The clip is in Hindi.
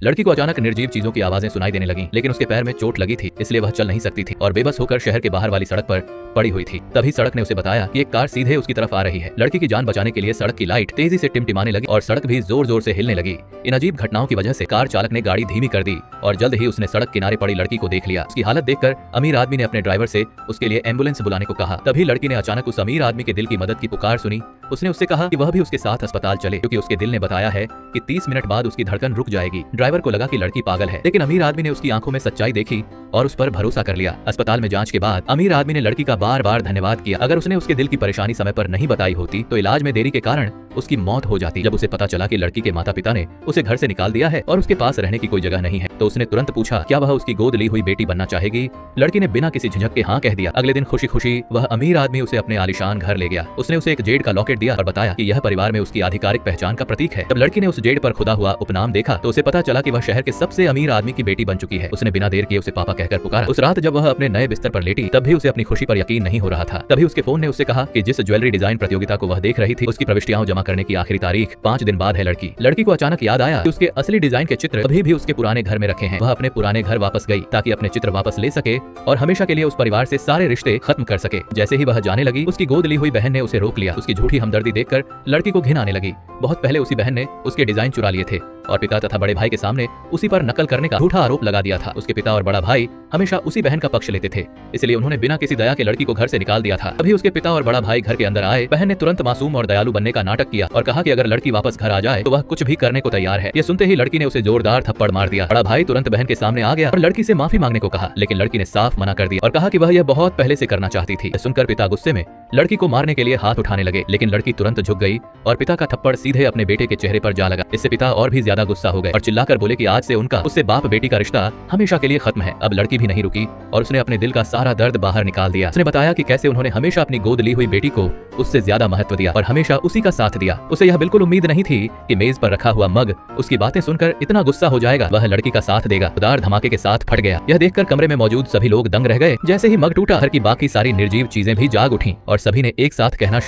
लड़की को अचानक निर्जीव चीजों की आवाजें सुनाई देने लगीं, लेकिन उसके पैर में चोट लगी थी, इसलिए वह चल नहीं सकती थी और बेबस होकर शहर के बाहर वाली सड़क पर पड़ी हुई थी। तभी सड़क ने उसे बताया कि एक कार सीधे उसकी तरफ आ रही है। लड़की की जान बचाने के लिए सड़क की लाइट तेजी से टिमटिमाने लगी और सड़क भी जोर जोर से हिलने लगी। इन अजीब घटनाओं की वजह से कार चालक ने गाड़ी धीमी कर दी और जल्द ही उसने सड़क किनारे पड़ी लड़की को देख लिया। उसकी हालत देखकर अमीर आदमी ने अपने ड्राइवर से उसके लिए एम्बुलेंस बुलाने को कहा। तभी लड़की ने अचानक उस अमीर आदमी के दिल की मदद की पुकार सुनी। उसने उससे कहा कि वह भी उसके साथ अस्पताल चले, क्योंकि उसके दिल ने बताया है कि 30 मिनट बाद उसकी धड़कन रुक जाएगी। ड्राइवर को लगा कि लड़की पागल है, लेकिन अमीर आदमी ने उसकी आंखों में सच्चाई देखी और उस पर भरोसा कर लिया। अस्पताल में जांच के बाद अमीर आदमी ने लड़की का बार बार धन्यवाद किया। अगर उसने उसके दिल की परेशानी समय पर नहीं बताई होती तो इलाज में देरी के कारण उसकी मौत हो जाती। जब उसे पता चला कि लड़की के माता पिता ने उसे घर से निकाल दिया है और उसके पास रहने की कोई जगह नहीं है, तो उसने तुरंत पूछा क्या वह उसकी गोद ली हुई बेटी बनना चाहेगी। लड़की ने बिना किसी झिझक के हाँ कह दिया। अगले दिन खुशी खुशी वह अमीर आदमी उसे अपने आलीशान घर ले गया। उसने उसे एक जेड का लॉकेट दिया और बताया कि यह परिवार में उसकी आधिकारिक पहचान का प्रतीक है। जब लड़की ने उस जेड पर खुदा हुआ उपनाम देखा तो उसे पता चला कि वह शहर के सबसे अमीर आदमी की बेटी बन चुकी है। उसने बिना देर किए उसे पापा कहकर पुकारा। उस रात जब वह अपने नए बिस्तर पर लेटी तब भी उसे अपनी खुशी पर यकीन नहीं हो रहा था। तभी उसके फोन ने उससे कहा कि जिस ज्वेलरी डिजाइन प्रतियोगिता को वह देख रही थी उसकी प्रविष्टियां जमा करने की आखिरी तारीख 5 दिन बाद है। लड़की को अचानक याद आया कि उसके असली डिजाइन के चित्र अभी भी उसके पुराने घर में रखे हैं। वह अपने पुराने घर वापस गई ताकि अपने चित्र वापस ले सके और हमेशा के लिए उस परिवार से सारे रिश्ते खत्म कर सके। जैसे ही वह जाने लगी उसकी गोद ली हुई बहन ने उसे रोक लिया। उसकी झूठी हमदर्दी देखकर लड़की को घिन आने लगी। बहुत पहले उसी बहन ने उसके डिजाइन चुरा लिए थे और पिता तथा बड़े भाई के सामने उसी पर नकल करने का झूठा आरोप लगा दिया था। उसके पिता और बड़ा भाई हमेशा उसी बहन का पक्ष लेते थे, इसलिए उन्होंने बिना किसी दया के लड़की को घर से निकाल दिया था। तभी उसके पिता और बड़ा भाई घर के अंदर आए। बहन ने तुरंत मासूम और दयालु बनने का नाटक किया और कहा कि अगर लड़की वापस घर आ जाए तो वह कुछ भी करने को तैयार है। ये सुनते ही लड़की ने उसे जोरदार थप्पड़ मार दिया। बड़ा भाई तुरंत बहन के सामने आ गया और लड़की से माफी मांगने को कहा, लेकिन लड़की ने साफ मना कर दिया और कहा कि वह यह बहुत पहले से करना चाहती थी। सुनकर पिता गुस्से में लड़की को मारने के लिए हाथ उठाने लगे, लेकिन लड़की तुरंत झुक गई और पिता का थप्पड़ सीधे अपने बेटे के चेहरे पर जा लगा। इससे पिता और भी ज्यादा गुस्सा हो गए और चिल्लाकर बोले कि आज से उनका उससे बाप बेटी का रिश्ता हमेशा के लिए खत्म है। अब लड़की भी नहीं रुकी और उसने अपने दिल का सारा दर्द बाहर निकाल दिया। उसने बताया कि कैसे उन्होंने हमेशा अपनी गोद ली हुई बेटी को उससे ज्यादा महत्व दिया और हमेशा उसी का साथ दिया। उसे यह बिल्कुल उम्मीद नहीं थी कि मेज पर रखा हुआ मग उसकी बातें सुनकर इतना गुस्सा हो जाएगा, वह लड़की का साथ देगा। जोरदार धमाके के साथ फट गया। यह देखकर कमरे में मौजूद सभी लोग दंग रह गए। जैसे ही मग टूटा घर की बाकी सारी निर्जीव चीजें भी जाग उठी और सभी ने एक साथ कहना शुरू